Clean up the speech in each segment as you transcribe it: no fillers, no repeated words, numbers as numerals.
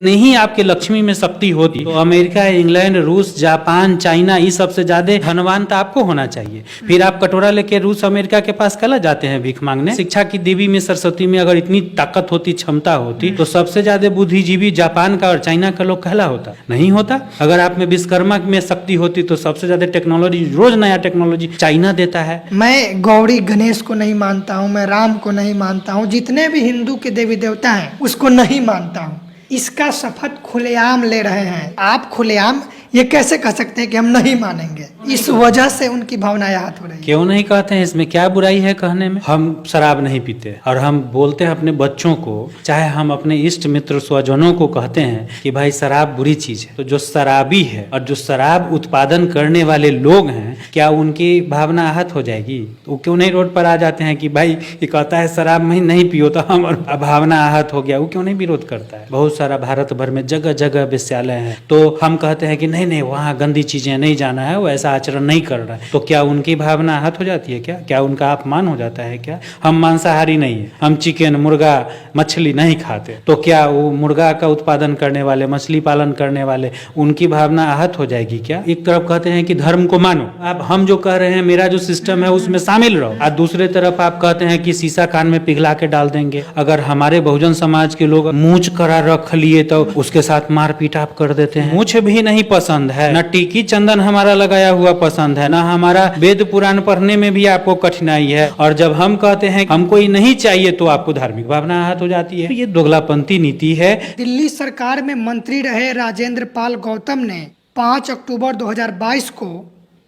नहीं आपके लक्ष्मी में शक्ति होती तो अमेरिका, इंग्लैंड, रूस, जापान, चाइना इस सबसे ज्यादा धनवान तो आपको होना चाहिए। फिर आप कटोरा लेके रूस अमेरिका के पास कला जाते हैं भीख मांगने। शिक्षा की देवी में सरस्वती में अगर इतनी ताकत होती, क्षमता होती तो सबसे ज्यादा बुद्धिजीवी जापान का और चाइना का लोग कहला होता, नहीं होता। अगर आप में विश्वकर्मा में शक्ति होती तो सबसे ज्यादा टेक्नोलॉजी, रोज नया टेक्नोलॉजी चाइना देता है। मैं गौरी गणेश को नहीं मानता हूँ, मैं राम को नहीं मानता हूँ, जितने भी हिंदू के देवी देवता हैं उसको नहीं मानता हूँ। इसका शपथ खुलेआम ले रहे हैं आप। खुलेआम ये कैसे कह सकते हैं कि हम नहीं मानेंगे? इस वजह से उनकी भावनाएं आहत हो रही है। क्यों नहीं कहते हैं? इसमें क्या बुराई है कहने में? हम शराब नहीं पीते और हम बोलते हैं अपने बच्चों को, चाहे हम अपने इष्ट मित्र स्वजनों को कहते हैं कि भाई शराब बुरी चीज है, तो जो शराबी है और जो शराब उत्पादन करने वाले लोग हैं, क्या उनकी भावना आहत हो जाएगी? वो क्यों नहीं रोड पर आ जाते हैं कि भाई ये कहता है शराब में नहीं पियो तो हम भावना आहत हो गया, वो क्यों नहीं विरोध करता है? बहुत सारा भारत भर में जगह जगह विद्यालय है, तो हम कहते हैं कि नहीं नहीं वहाँ गंदी चीजें नहीं जाना है, वो ऐसा आचरण नहीं कर रहा है, तो क्या उनकी भावना आहत हो जाती है? क्या उनका अपमान हो जाता है? क्या हम मांसाहारी नहीं है, हम चिकन, मुर्गा, मछली नहीं खाते, तो क्या वो मुर्गा का उत्पादन करने वाले, मछली पालन करने वाले, उनकी भावना आहत हो जाएगी क्या? एक तरफ कहते हैं कि धर्म को मानो, आप हम जो कह रहे हैं मेरा जो सिस्टम है उसमें शामिल रहो, और दूसरे तरफ आप कहते हैं कि शीशा कान में पिघला के डाल देंगे। अगर हमारे बहुजन समाज के लोग मूंछ करा रख लिए तो उसके साथ मारपीट आप कर देते हैं। मूंछ भी नहीं पसंद है, न टीकी चंदन हमारा लगाया हुआ पसंद है, न हमारा वेद पुराण पढ़ने में भी आपको कठिनाई है, और जब हम कहते हैं हमको ये नहीं चाहिए तो आपको धार्मिक भावना आहत हो जाती है। ये दोगलापंथी नीति है। दिल्ली सरकार में मंत्री रहे राजेंद्र पाल गौतम ने 5 अक्टूबर 2022 को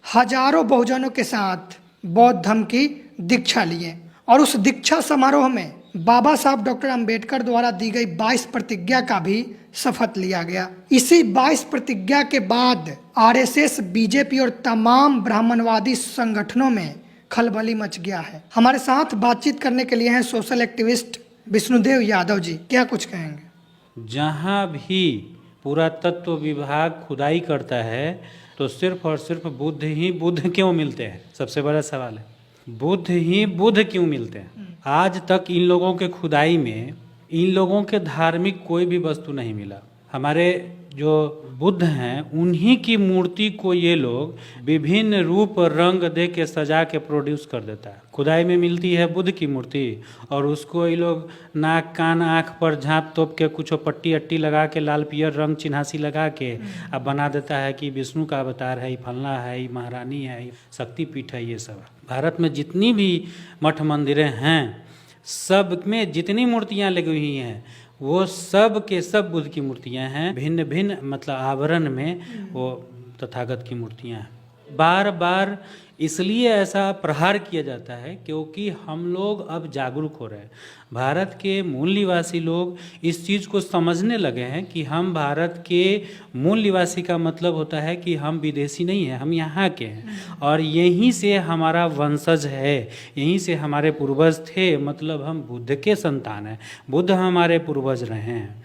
हजारों बहुजनों के साथ बौद्ध धर्म की दीक्षा लिए, और उस दीक्षा समारोह में बाबा साहब डॉक्टर अंबेडकर द्वारा दी गई 22 प्रतिज्ञा का भी शपथ लिया गया। इसी 22 प्रतिज्ञा के बाद आरएसएस, बीजेपी और तमाम ब्राह्मणवादी संगठनों में खलबली मच गया है। हमारे साथ बातचीत करने के लिए हैं सोशल एक्टिविस्ट विष्णुदेव यादव जी। क्या कुछ कहेंगे? जहाँ भी पुरातत्व विभाग खुदाई करता है तो सिर्फ और सिर्फ बुद्ध ही बुद्ध क्यों मिलते हैं? सबसे बड़ा सवाल है, बुद्ध ही बुद्ध क्यों मिलते हैं? आज तक इन लोगों के खुदाई में इन लोगों के धार्मिक कोई भी वस्तु नहीं मिला। हमारे जो बुद्ध हैं उन्हीं की मूर्ति को ये लोग विभिन्न रूप रंग दे के सजा के प्रोड्यूस कर देता है। खुदाई में मिलती है बुद्ध की मूर्ति और उसको ये लोग नाक, कान, आँख पर झाँप तोप के कुछ पट्टी अट्टी लगा के लाल पियर रंग चिन्हासी लगा के अब बना देता है कि विष्णु का अवतार है, ये फलना है, ये महारानी है, ये शक्तिपीठ है। ये सब भारत में जितनी भी मठ मंदिरें हैं सब में जितनी मूर्तियाँ लगी हुई हैं वो सब के सब बुद्ध की मूर्तियां हैं। भिन्न भिन्न मतलब आवरण में वो तथागत की मूर्तियां हैं। बार बार इसलिए ऐसा प्रहार किया जाता है क्योंकि हम लोग अब जागरूक हो रहे हैं। भारत के मूल निवासी लोग इस चीज़ को समझने लगे हैं कि हम भारत के मूल निवासी का मतलब होता है कि हम विदेशी नहीं हैं, हम यहाँ के हैं और यहीं से हमारा वंशज है, यहीं से हमारे पूर्वज थे, मतलब हम बुद्ध के संतान हैं, बुद्ध हमारे पूर्वज रहे हैं।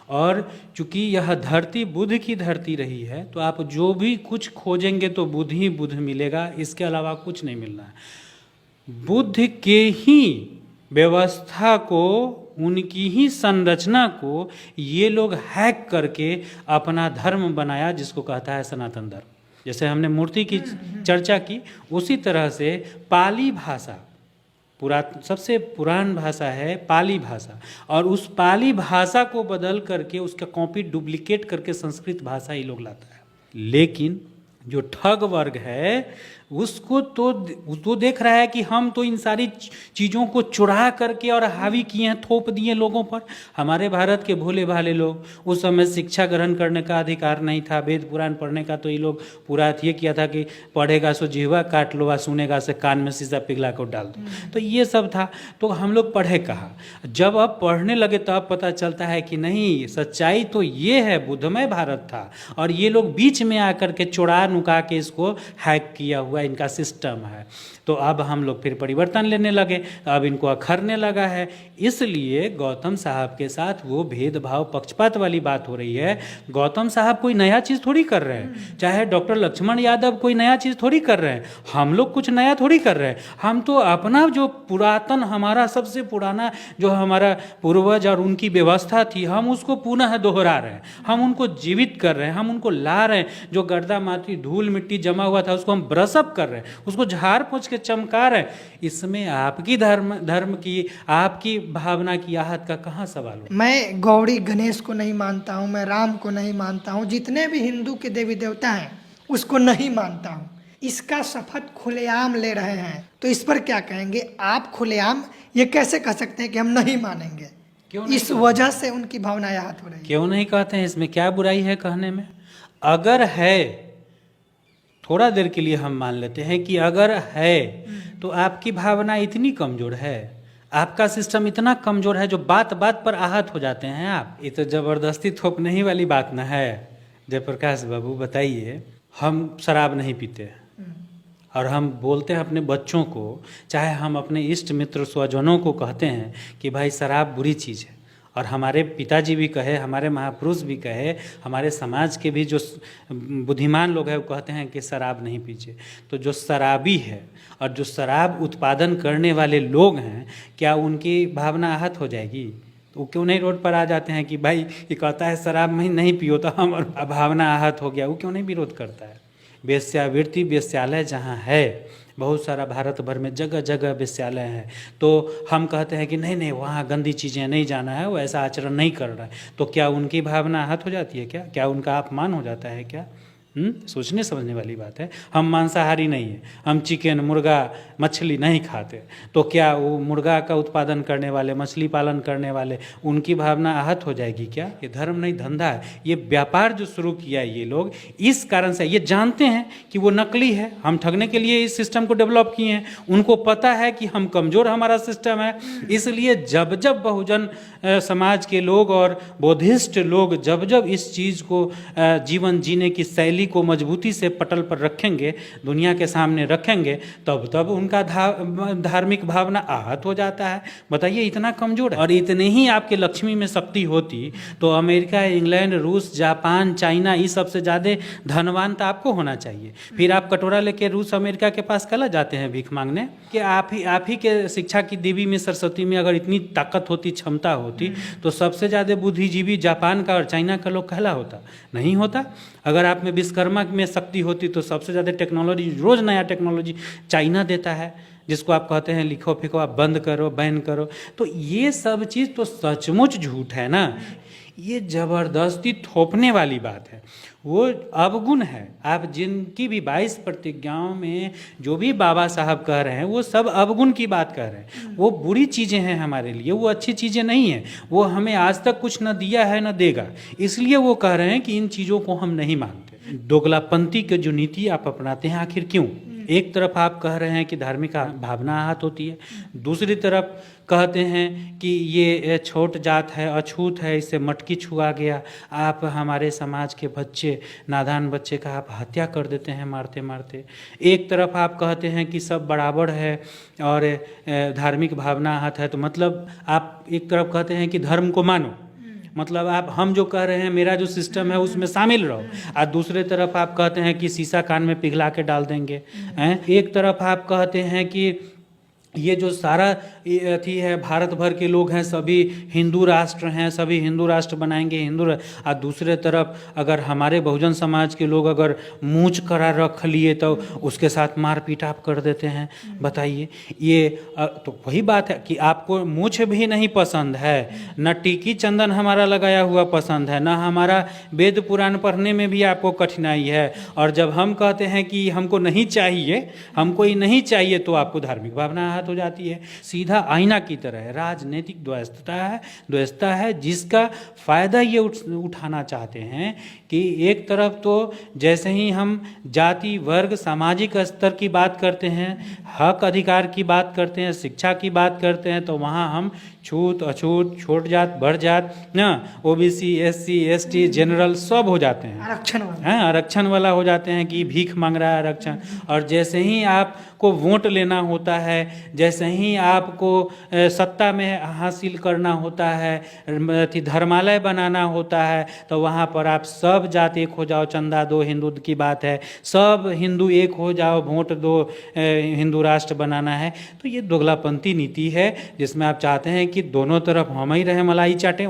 और चूंकि यह धरती बुद्ध की धरती रही है तो आप जो भी कुछ खोजेंगे तो बुद्ध ही बुद्ध मिलेगा, इसके अलावा कुछ नहीं मिलना है। बुद्ध के ही व्यवस्था को, उनकी ही संरचना को ये लोग हैक करके अपना धर्म बनाया जिसको कहता है सनातन धर्म। जैसे हमने मूर्ति की चर्चा की उसी तरह से पाली भाषा सबसे पुरान भाषा है पाली भाषा, और उस पाली भाषा को बदल करके उसका कॉपी डुप्लीकेट करके संस्कृत भाषा ही लोग लाता है। लेकिन जो ठग वर्ग है उसको तो देख रहा है कि हम तो इन सारी चीज़ों को चुरा करके और हावी किए हैं, थोप दिए लोगों पर। हमारे भारत के भोले भाले लोग, उस समय शिक्षा ग्रहण करने का अधिकार नहीं था, वेद पुराण पढ़ने का, तो ये लोग पूरा ये किया था कि पढ़ेगा सो जिह्वा काट लो, सुनेगा से कान में शीशा पिघला कर डाल दो, तो ये सब था। तो हम लोग पढ़े कहाँ? जब अब पढ़ने लगे तो अब पता चलता है कि नहीं, सच्चाई तो ये है, बुद्धमय भारत था और ये लोग बीच में आकर के चुरा नुका के इसको हैक किया हुआ हुआ इनका सिस्टम है। तो अब हम लोग फिर परिवर्तन लेने लगे, अब इनको अखरने लगा है। इसलिए गौतम साहब के साथ वो भेदभाव पक्षपात वाली बात हो रही है। गौतम साहब कोई नया चीज़ थोड़ी कर रहे हैं, चाहे डॉक्टर लक्ष्मण यादव कोई नया चीज़ थोड़ी कर रहे हैं, हम लोग कुछ नया थोड़ी कर रहे हैं। हम तो अपना जो पुरातन, हमारा सबसे पुराना जो हमारा पूर्वज और उनकी व्यवस्था थी, हम उसको पुनः दोहरा रहे हैं, हम उनको जीवित कर रहे हैं, हम उनको ला रहे हैं। जो गर्दा माटी धूल मिट्टी जमा हुआ था उसको हम ब्रशअप कर रहे हैं, उसको झाड़ पोंछ के चमका रहे हैं। इसमें आपकी धर्म की, आपकी भावना की आहत का कहाँ सवाल हो? मैं गौरी गणेश को नहीं मानता हूँ, मैं राम को नहीं मानता हूँ, जितने भी हिंदू के देवी देवता हैं उसको नहीं मानता हूँ। इसका शपथ खुलेआम ले रहे हैं, तो इस पर क्या कहेंगे आप? खुलेआम ये कैसे कह सकते हैं कि हम नहीं मानेंगे? क्यों नहीं इस वजह से उनकी भावनाएं आहत हो रही है। क्यों नहीं कहते हैं? इसमें क्या बुराई है कहने में? अगर है, थोड़ा देर के लिए हम मान लेते हैं कि अगर है, तो आपकी भावना इतनी कमजोर है, आपका सिस्टम इतना कमजोर है, जो बात बात पर आहत हो जाते हैं आप। ये तो जबरदस्ती थोपने ही वाली बात ना है। जयप्रकाश बाबू बताइए, हम शराब नहीं पीते और हम बोलते हैं अपने बच्चों को, चाहे हम अपने इष्ट मित्र स्वजनों को कहते हैं कि भाई शराब बुरी चीज़ है, और हमारे पिताजी भी कहे, हमारे महापुरुष भी कहे, हमारे समाज के भी जो बुद्धिमान लोग हैं वो कहते हैं कि शराब नहीं पीजिए। तो जो शराबी है और जो शराब उत्पादन करने वाले लोग हैं, क्या उनकी भावना आहत हो जाएगी? तो क्यों नहीं रोड पर आ जाते हैं कि भाई ये कहता है शराब में नहीं पियो तो हम भावना आहत हो गया, वो क्यों नहीं विरोध करता है? वेश्यावृत्ति, वेश्यालय जहाँ है, बहुत सारा भारत भर में जगह जगह वेश्यालय है, तो हम कहते हैं कि नहीं नहीं वहाँ गंदी चीज़ें नहीं जाना है, वो ऐसा आचरण नहीं कर रहा है। तो क्या उनकी भावना आहत हो जाती है? क्या उनका अपमान हो जाता है क्या? सोचने समझने वाली बात है। हम मांसाहारी नहीं है, हम चिकन, मुर्गा, मछली नहीं खाते, तो क्या वो मुर्गा का उत्पादन करने वाले, मछली पालन करने वाले, उनकी भावना आहत हो जाएगी क्या? ये धर्म नहीं धंधा है, ये व्यापार जो शुरू किया है ये लोग, इस कारण से ये जानते हैं कि वो नकली है, हम ठगने के लिए इस सिस्टम को डेवलप किए हैं। उनको पता है कि हम कमज़ोर हमारा सिस्टम है, इसलिए जब जब बहुजन समाज के लोग और बौद्धिस्ट लोग जब जब इस चीज़ को जीवन जीने की शैली को मजबूती से पटल पर रखेंगे, दुनिया के सामने रखेंगे, तब तब उनका धार्मिक भावना आहत हो जाता है। बताइए, इतना कमजोर है। और इतने ही आपके लक्ष्मी में शक्ति होती तो अमेरिका, इंग्लैंड, रूस, जापान, चाइना, इस सबसे ज़्यादा धनवान तो आपको होना चाहिए। फिर आप कटोरा लेके रूस अमेरिका के पास कला जाते हैं भीख मांगने? कि आप ही के शिक्षा की देवी में, सरस्वती में अगर इतनी ताकत होती, क्षमता होती, तो सबसे ज़्यादा बुद्धिजीवी जापान का और चाइना का लोग कहला होता? नहीं होता। अगर आप में विश्वकर्मा में शक्ति होती तो सबसे ज़्यादा टेक्नोलॉजी, रोज़ नया टेक्नोलॉजी चाइना देता है, जिसको आप कहते हैं लिखो फेंको, आप बंद करो, बैन करो। तो ये सब चीज़ तो सचमुच झूठ है ना, ये ज़बरदस्ती थोपने वाली बात है, वो अवगुण है। आप जिनकी भी 22 प्रतिज्ञाओं में जो भी बाबा साहब कह रहे हैं, वो सब अवगुण की बात कह रहे हैं। वो बुरी चीज़ें हैं हमारे लिए, वो अच्छी चीज़ें नहीं हैं। वो हमें आज तक कुछ न दिया है न देगा, इसलिए वो कह रहे हैं कि इन चीज़ों को हम नहीं मानते। दोगलापंथी की जो नीति आप अपनाते हैं, आखिर क्यों? एक तरफ आप कह रहे हैं कि धार्मिक भावना आहत होती है, दूसरी तरफ कहते हैं कि ये छोट जात है, अछूत है, इससे मटकी छुआ गया। आप हमारे समाज के बच्चे, नादान बच्चे का आप हत्या कर देते हैं मारते मारते। एक तरफ आप कहते हैं कि सब बराबर है और धार्मिक भावना आहत है, तो मतलब आप एक तरफ कहते हैं कि धर्म को मानो, मतलब आप हम जो कह रहे हैं मेरा जो सिस्टम है उसमें शामिल रहो, और दूसरे तरफ आप कहते हैं कि शीशा कान में पिघला के डाल देंगे। एक तरफ आप कहते हैं कि ये जो सारा अथी है, भारत भर के लोग हैं सभी हिंदू राष्ट्र हैं, सभी हिंदू राष्ट्र बनाएंगे, और दूसरे तरफ अगर हमारे बहुजन समाज के लोग अगर मूंछ करा रख लिए तो उसके साथ मारपीट आप कर देते हैं। बताइए, ये तो वही बात है कि आपको मूंछ भी नहीं पसंद है, न टीकी चंदन हमारा लगाया हुआ पसंद है, न हमारा वेद पुराण पढ़ने में भी आपको कठिनाई है, और जब हम कहते हैं कि हमको नहीं चाहिए, हमको ये नहीं चाहिए, तो आपको धार्मिक भावना हो जाती है। सीधा आईना की तरह है, राजनीतिक द्वैतता है जिसका फायदा ये उठाना चाहते हैं कि एक तरफ तो जैसे ही हम जाति, वर्ग, सामाजिक स्तर की बात करते हैं, हक अधिकार की बात करते हैं, शिक्षा की बात करते हैं, तो वहाँ हम छूत अछूत, छोट जात बढ़ जात ना, ओबीसी, एससी, एसटी, जनरल सब हो जाते हैं। आरक्षण वाला। हैं आरक्षण वाला हो जाते हैं कि भीख मांग रहा है आरक्षण। और जैसे ही आपको वोट लेना होता है, जैसे ही आपको सत्ता में हासिल करना होता है, अथी धर्मालय बनाना होता है, तो वहाँ पर आप सब जात एक हो जाओ, चंदा दो, हिंदू की बात है, सब हिंदू एक हो जाओ, वोट दो, हिंदू राष्ट्र बनाना है। तो ये दोगलापंथी नीति है जिसमें आप चाहते हैं कि दोनों तरफ हम ही रहे, मलाई चाटे।